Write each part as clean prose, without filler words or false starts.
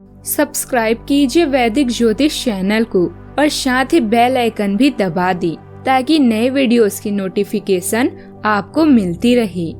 Subscribe कीजिए वैदिक ज्योतिष चैनल को और साथ ही बेल आइकन भी दबा दी ताकि नए वीडियोस की नोटिफिकेशन आपको मिलती रहे।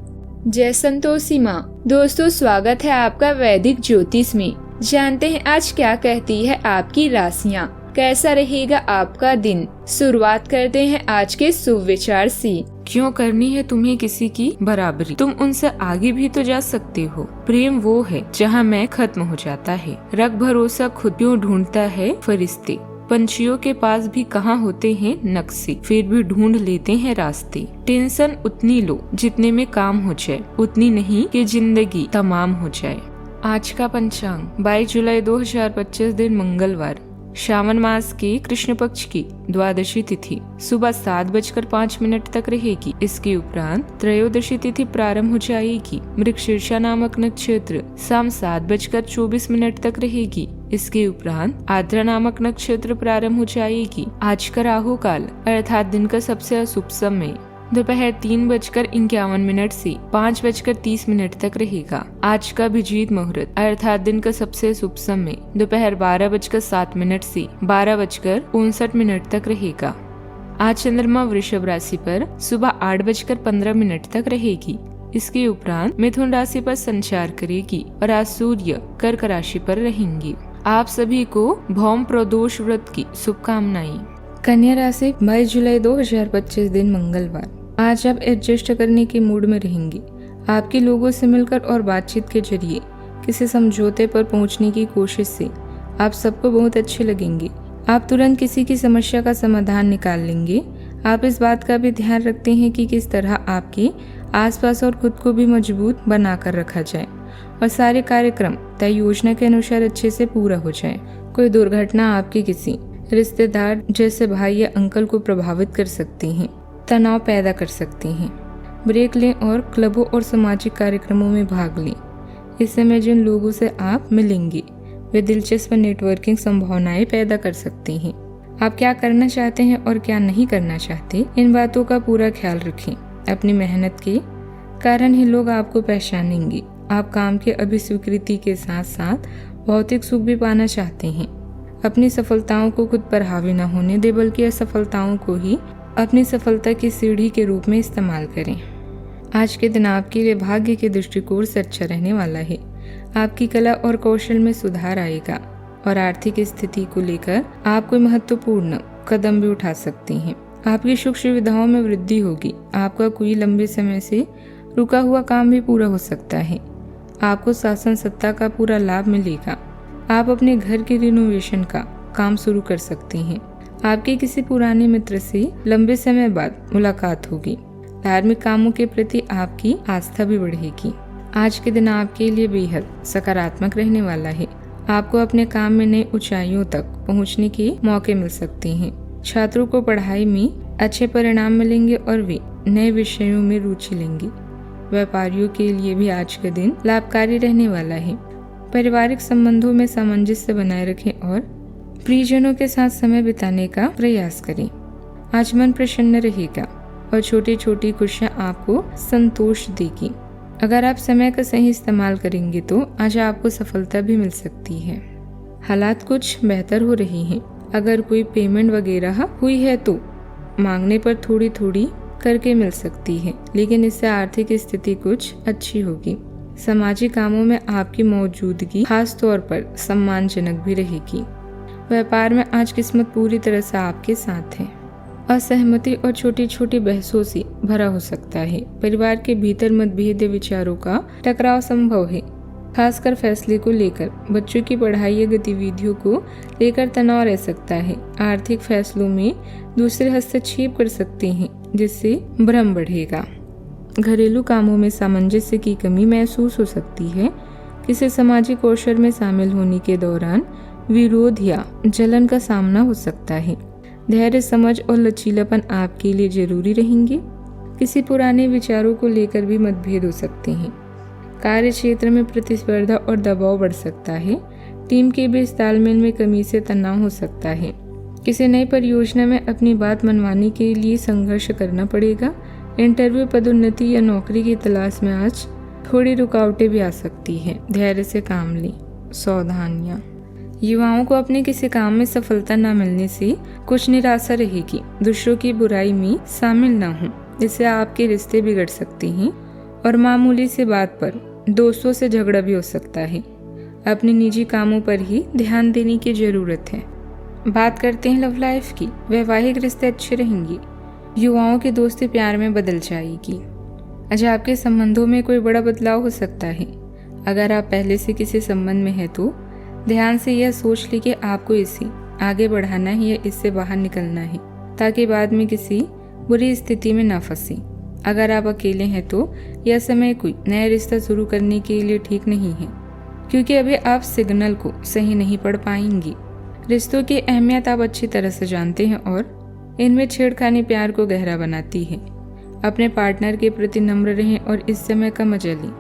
जय संतोषी माँ। दोस्तों, स्वागत है आपका वैदिक ज्योतिष में। जानते हैं आज क्या कहती है आपकी राशियाँ, कैसा रहेगा आपका दिन। शुरुआत करते हैं आज के शुभ विचार से। क्यों करनी है तुम्हें किसी की बराबरी, तुम उनसे आगे भी तो जा सकते हो। प्रेम वो है जहाँ मैं खत्म हो जाता है। रख भरोसा खुद क्यों ढूंढता है फरिश्ते। पंछियों के पास भी कहाँ होते हैं नक्शे, फिर भी ढूंढ लेते हैं रास्ते। टेंशन उतनी लो जितने में काम हो जाए, उतनी नहीं कि जिंदगी तमाम हो जाए। आज का पंचांग 22 जुलाई 2025 दिन मंगलवार, श्रावण मास के कृष्ण पक्ष की द्वादशी तिथि सुबह 7:05 तक रहेगी। इसके उपरांत त्रयोदशी तिथि प्रारंभ हो जाएगी। मृगशीर्षा नामक नक्षत्र शाम 7:24 तक रहेगी। इसके उपरांत आद्रा नामक नक्षत्र प्रारंभ हो जाएगी। आज का राहु काल अर्थात दिन का सबसे अशुभ समय दोपहर 3:51 से 5:30 तक रहेगा। आज का अभिजीत मुहूर्त अर्थात दिन का सबसे शुभ समय दोपहर 12:07 से 12:59 तक रहेगा। आज चंद्रमा वृषभ राशि पर सुबह 8:15 तक रहेगी। इसके उपरांत मिथुन राशि पर संचार करेगी और आज सूर्य कर्क राशि पर रहेंगे। आप सभी को भौम प्रदोष व्रत की शुभकामनाएं। कन्या राशि 22 जुलाई 2025 दिन मंगलवार। आज आप एडजस्ट करने के मूड में रहेंगे। आपके लोगों से मिलकर और बातचीत के जरिए किसी समझौते पर पहुंचने की कोशिश से आप सबको बहुत अच्छे लगेंगे। आप तुरंत किसी की समस्या का समाधान निकाल लेंगे। आप इस बात का भी ध्यान रखते हैं कि किस तरह आपके आसपास और खुद को भी मजबूत बनाकर रखा जाए और सारे कार्यक्रम तय योजना के अनुसार अच्छे से पूरा हो जाए। कोई दुर्घटना आपके किसी रिश्तेदार जैसे भाई या अंकल को प्रभावित कर सकती हैं, तनाव पैदा कर सकती हैं। ब्रेक लें और क्लबों और सामाजिक कार्यक्रमों में भाग लें। इस समय जिन लोगों से आप मिलेंगे वे दिलचस्प नेटवर्किंग संभावनाएं पैदा कर सकती हैं। आप क्या करना चाहते हैं और क्या नहीं करना चाहते, इन बातों का पूरा ख्याल रखें। अपनी मेहनत के कारण ही लोग आपको पहचानेंगे। आप काम की अभिस्वीकृति के साथ साथ भौतिक सुख भी पाना चाहते हैं। अपनी सफलताओं को खुद पर हावी न होने दे, बल्कि असफलताओं को ही अपनी सफलता की सीढ़ी के रूप में इस्तेमाल करें। आज के दिन आपके लिए भाग्य के दृष्टिकोण से अच्छा रहने वाला है। आपकी कला और कौशल में सुधार आएगा और आर्थिक स्थिति को लेकर आप कोई महत्वपूर्ण कदम भी उठा सकते हैं। आपकी सुख सुविधाओं में वृद्धि होगी। आपका कोई लंबे समय से रुका हुआ काम भी पूरा हो सकता है। आपको शासन सत्ता का पूरा लाभ मिलेगा। आप अपने घर के रिनोवेशन का काम शुरू कर सकते हैं। आपके किसी पुराने मित्र से लंबे समय बाद मुलाकात होगी। धार्मिक कामों के प्रति आपकी आस्था भी बढ़ेगी। आज के दिन आपके लिए बेहद सकारात्मक रहने वाला है। आपको अपने काम में नई ऊंचाइयों तक पहुंचने के मौके मिल सकते हैं। छात्रों को पढ़ाई में अच्छे परिणाम मिलेंगे और वे नए विषयों में रुचि लेंगे। व्यापारियों के लिए भी आज का दिन लाभकारी रहने वाला है। पारिवारिक संबंधों में सामंजस्य बनाए रखें और प्रियजनों के साथ समय बिताने का प्रयास करें। आज मन प्रसन्न रहेगा और छोटी छोटी खुशियां आपको संतोष देगी। अगर आप समय का सही इस्तेमाल करेंगे तो आज आपको सफलता भी मिल सकती है। हालात कुछ बेहतर हो रही हैं। अगर कोई पेमेंट वगैरह हुई है तो मांगने पर थोड़ी थोड़ी करके मिल सकती है, लेकिन इससे आर्थिक स्थिति कुछ अच्छी होगी। सामाजिक कामों में आपकी मौजूदगी खास तौर पर सम्मानजनक भी रहेगी। व्यापार में आज किस्मत पूरी तरह से आपके साथ है। असहमति और छोटी छोटी बहसों से भरा हो सकता है। परिवार के भीतर मतभेद विचारों का टकराव संभव है, खासकर फैसले को लेकर। बच्चों की पढ़ाई या गतिविधियों को लेकर तनाव रह सकता है। आर्थिक फैसलों में दूसरे हस्तक्षेप कर सकते हैं, जिससे भ्रम बढ़ेगा। घरेलू कामों में सामंजस्य की कमी महसूस हो सकती है। किसी सामाजिक कौशल में शामिल होने के दौरान विरोध या जलन का सामना हो सकता है। धैर्य, समझ और लचीलापन आपके लिए जरूरी रहेंगे। किसी पुराने विचारों को लेकर भी मतभेद हो सकते हैं। कार्य क्षेत्र में प्रतिस्पर्धा और दबाव बढ़ सकता है। टीम के बीच तालमेल में कमी से तनाव हो सकता है। किसी नई परियोजना में अपनी बात मनवाने के लिए संघर्ष करना पड़ेगा। इंटरव्यू, पदोन्नति या नौकरी की तलाश में आज थोड़ी रुकावटें भी आ सकती हैं। धैर्य से काम लें। सावधानियाँ। युवाओं को अपने किसी काम में सफलता न मिलने से कुछ निराशा रहेगी। दूसरों की बुराई में शामिल न हों, इससे आपके रिश्ते बिगड़ सकते हैं और मामूली सी बात पर दोस्तों से झगड़ा भी हो सकता है। अपने निजी कामों पर ही ध्यान देने की जरूरत है। बात करते हैं लव लाइफ की। वैवाहिक रिश्ते अच्छे रहेंगे। युवाओं की दोस्ती प्यार में बदल जाएगी। आज आपके संबंधों में कोई बड़ा बदलाव हो सकता है। अगर आप पहले से किसी संबंध में हैं तो ध्यान से यह सोच ली कि आपको इसे आगे बढ़ाना है या इससे बाहर निकलना है, ताकि बाद में किसी बुरी स्थिति में ना फंसे। अगर आप अकेले हैं तो यह समय कोई नया रिश्ता शुरू करने के लिए ठीक नहीं है, क्योंकि अभी आप सिग्नल को सही नहीं पढ़ पाएंगे। रिश्तों की अहमियत आप अच्छी तरह से जानते हैं और इनमें छेड़खानी प्यार को गहरा बनाती है। अपने पार्टनर के प्रति नम्र रहें और इस समय का मजा लें।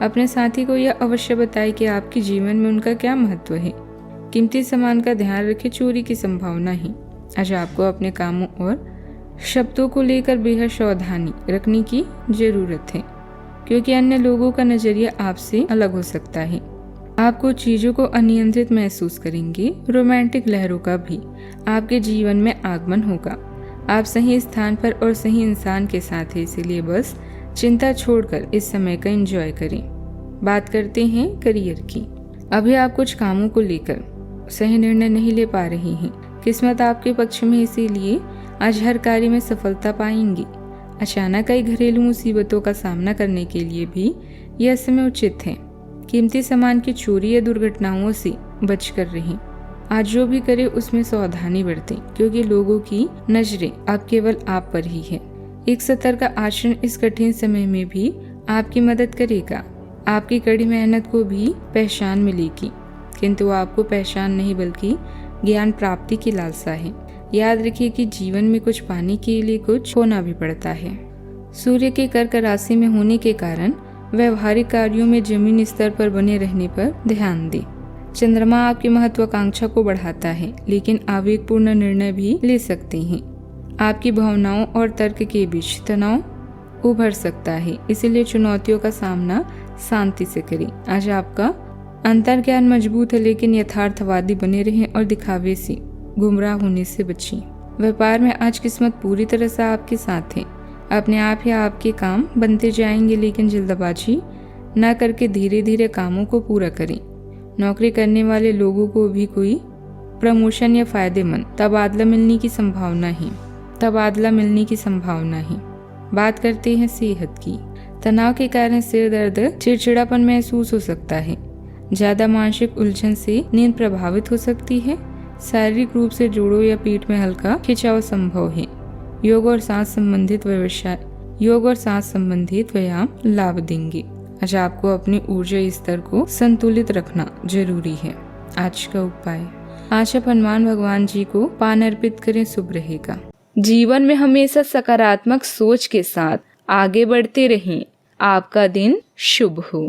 अपने साथी को यह अवश्य बताएं कि आपके जीवन में उनका क्या महत्व है। कीमती सामान का ध्यान रखें, चोरी की संभावना है। आज आपको अपने कामों और शब्दों को लेकर बेहद सावधानी रखने की जरूरत है, क्योंकि अन्य लोगों का नजरिया आपसे अलग हो सकता है। आप कुछ चीजों को अनियंत्रित महसूस करेंगे। रोमांटिक लहरों का भी आपके जीवन में आगमन होगा। आप सही स्थान पर और सही इंसान के साथ हैं, इसीलिए बस चिंता छोड़कर इस समय का एंजॉय करें। बात करते हैं करियर की। अभी आप कुछ कामों को लेकर सही निर्णय नहीं ले पा रहे हैं। किस्मत आपके पक्ष में, इसीलिए आज हर कार्य में सफलता पाएंगे। अचानक कई घरेलू मुसीबतों का सामना करने के लिए भी यह समय उचित है। कीमती सामान की चोरी या दुर्घटनाओं से बच कर रहें। आज जो भी करे उसमें सावधानी बरतें, क्योंकि लोगों की नजरें अब केवल आप पर ही है। एक सतर्क आचरण इस कठिन समय में भी आपकी मदद करेगा। आपकी कड़ी मेहनत को भी पहचान मिलेगी, किंतु आपको पहचान नहीं बल्कि ज्ञान प्राप्ति की लालसा है। याद रखिए कि जीवन में कुछ पाने के लिए कुछ खोना भी पड़ता है। सूर्य के कर्क राशि में होने के कारण व्यवहारिक कार्यों में जमीन स्तर पर बने रहने पर ध्यान दें। चंद्रमा आपकी महत्वाकांक्षा को बढ़ाता है, लेकिन आवेगपूर्ण निर्णय भी ले सकते हैं। आपकी भावनाओं और तर्क के बीच तनाव उभर सकता है, इसलिए चुनौतियों का सामना शांति से करें। आज आपका अंतर्ज्ञान मजबूत है, लेकिन यथार्थवादी बने रहें और दिखावे से गुमराह होने से बचें। व्यापार में आज किस्मत पूरी तरह से आपके साथ है। अपने आप ही आपके काम बनते जाएंगे, लेकिन जल्दबाजी न करके धीरे धीरे कामों को पूरा करें। नौकरी करने वाले लोगों को भी कोई प्रमोशन या फायदेमंद तबादला मिलने की संभावना है। बात करते हैं सेहत की। तनाव के कारण सिर दर्द, चिड़चिड़ापन महसूस हो सकता है। ज्यादा मानसिक उलझन से नींद प्रभावित हो सकती है। शारीरिक रूप से जोड़ों या पीठ में हल्का खिंचाव संभव है। योग और सांस संबंधित व्यायाम लाभ देंगे। आज आपको अपनी ऊर्जा स्तर को संतुलित रखना जरूरी है। आज का उपाय, आज आप हनुमान भगवान जी को पान अर्पित करें, शुभ रहेगा। जीवन में हमेशा सकारात्मक सोच के साथ आगे बढ़ते रहें। आपका दिन शुभ हो।